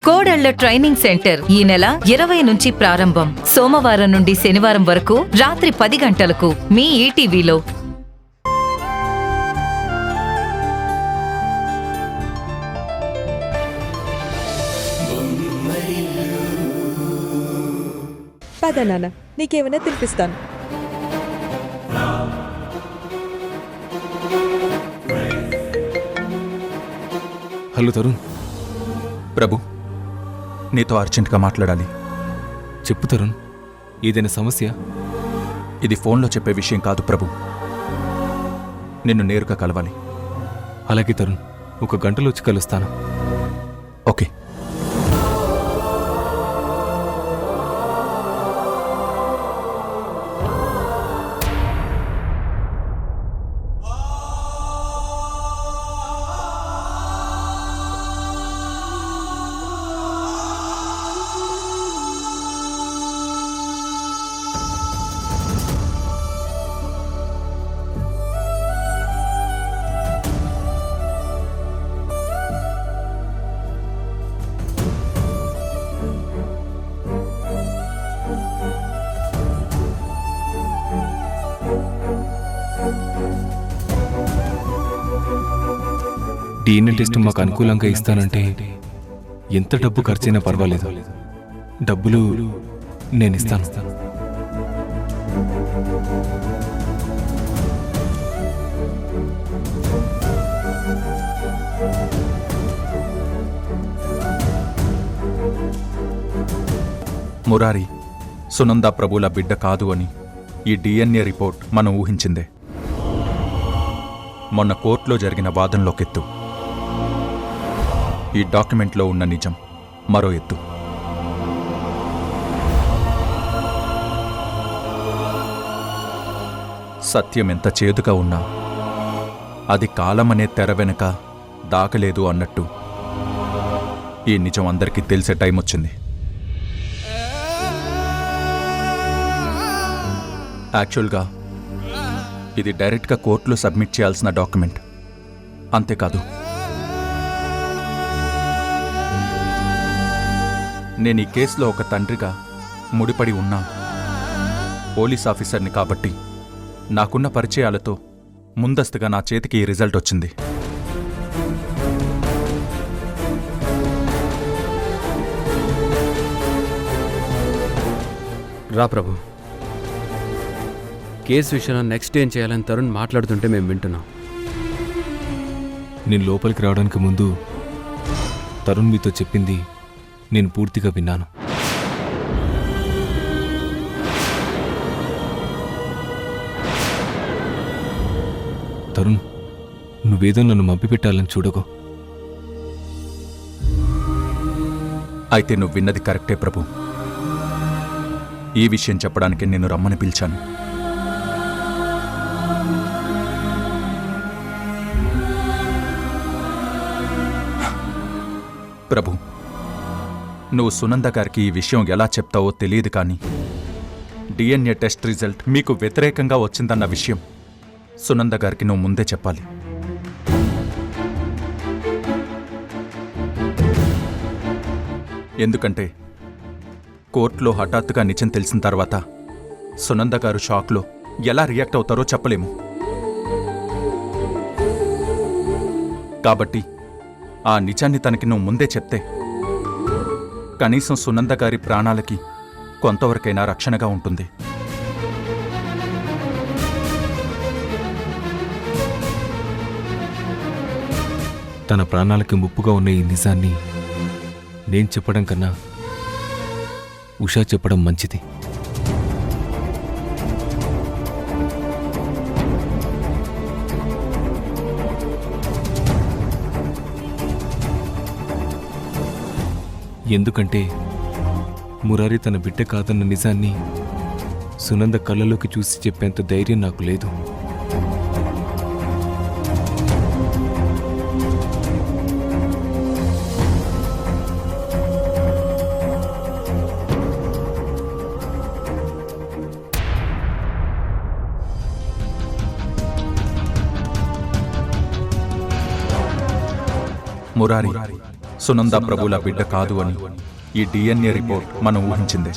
కోడళ్ల training centre ఈ నెల 20 నుంచి ప్రారంభం. సోమవారం నుండి శనివారం వరకు రాత్రి 10 గంటలకు మీ ఈటీవీలో. పద నాన్న, నీకేమైనా తినిపిస్తాను. హలో తరుణ్. ప్రభు, నీతో అర్జెంట్గా మాట్లాడాలి. చెప్పు తరుణ్, ఏదైనా సమస్య? ఇది ఫోన్లో చెప్పే విషయం కాదు ప్రభు, నిన్ను నేరుగా కలవాలి. అలాగే తరుణ్, 1 గంటలో వచ్చి కలుస్తాను. ఓకే. డిఎన్ఏ టెస్ట్ మాకు అనుకూలంగా ఇస్తానంటే ఎంత డబ్బు ఖర్చైనా పర్వాలేదు, డబ్బులు నేను ఇస్తాను. మురారి సునంద ప్రభుల బిడ్డ కాదు అని ఈ డిఎన్ఏ రిపోర్ట్ మనం ఊహించిందే. మొన్న కోర్టులో జరిగిన వాదనలోకెత్తు, ఈ డాక్యుమెంట్లో ఉన్న నిజం మరో ఎత్తు. సత్యం ఎంత చేదుగా ఉన్నా అది కాలమనే తెర వెనక దాకలేదు అన్నట్టు ఈ నిజం అందరికీ తెలిసే టైం వచ్చింది. యాక్చువల్గా ఇది డైరెక్ట్గా కోర్టులో సబ్మిట్ చేయాల్సిన డాక్యుమెంట్. అంతేకాదు, నేను ఈ కేసులో ఒక తండ్రిగా ముడిపడి ఉన్నా పోలీస్ ఆఫీసర్ని కాబట్టి నాకున్న పరిచయాలతో ముందస్తుగా నా చేతికి ఈ రిజల్ట్ వచ్చింది. రా ప్రభు. కేసు విషయంలో నెక్స్ట్ ఏం చేయాలని తరుణ్ మాట్లాడుతుంటే మేము వింటున్నాం. నేను లోపలికి రావడానికి ముందు తరుణ్ మీతో చెప్పింది నేను పూర్తిగా విన్నాను. తరుణ్, నువ్వేదో నన్ను మభ్యపెట్టాలని చూడకు. అయితే నువ్వు విన్నది కరెక్టే ప్రభు. ఈ విషయం చెప్పడానికి నిన్ను రమ్మని పిలిచాను. ప్రభు, నువ్వు సునంద గారికి ఈ విషయం ఎలా చెప్తావో తెలియదు, కానీ డిఎన్ఏ టెస్ట్ రిజల్ట్ మీకు వ్యతిరేకంగా వచ్చిందన్న విషయం సునంద గారికి నువ్వు ముందే చెప్పాలి. ఎందుకంటే కోర్టులో హఠాత్తుగా నిజం తెలిసిన తర్వాత సునంద గారు షాక్లో ఎలా రియాక్ట్ అవుతారో చెప్పలేము. కాబట్టి ఆ నిజాన్ని తనకి నువ్వు ముందే చెప్తే కనీసం సునంద గారి ప్రాణాలకి కొంతవరకైనా రక్షణగా ఉంటుంది. తన ప్రాణాలకి ముప్పుగా ఉన్న ఈ నిజాన్ని నేను చెప్పడం కన్నా ఉషా చెప్పడం మంచిది. ఎందుకంటే మురారి తన బిడ్డ కాదన్న నిజాన్ని సునంద కళ్ళలోకి చూసి చెప్పేంత ధైర్యం నాకు లేదు. మురారి, సునంద ప్రభుల బిడ్డ కాదు అని ఈ డిఎన్ఏ రిపోర్ట్ మనం ఊహించిందే.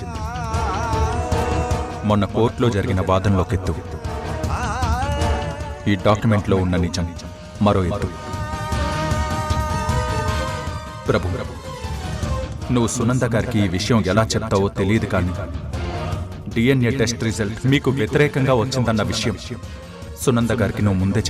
మొన్న కోర్టులో జరిగిన వాదనలోకెత్తు, ఈ డాక్యుమెంట్లో ఉన్న నిజం మరో ఎత్తు. ప్రభు, నువ్వు సునంద గారికి ఈ విషయం ఎలా చెప్తావో తెలియదు కానీ డిఎన్ఏ టెస్ట్ రిజల్ట్ మీకు వ్యతిరేకంగా వచ్చిందన్న విషయం సునంద గారికి నువ్వు ముందే చెప్పావు.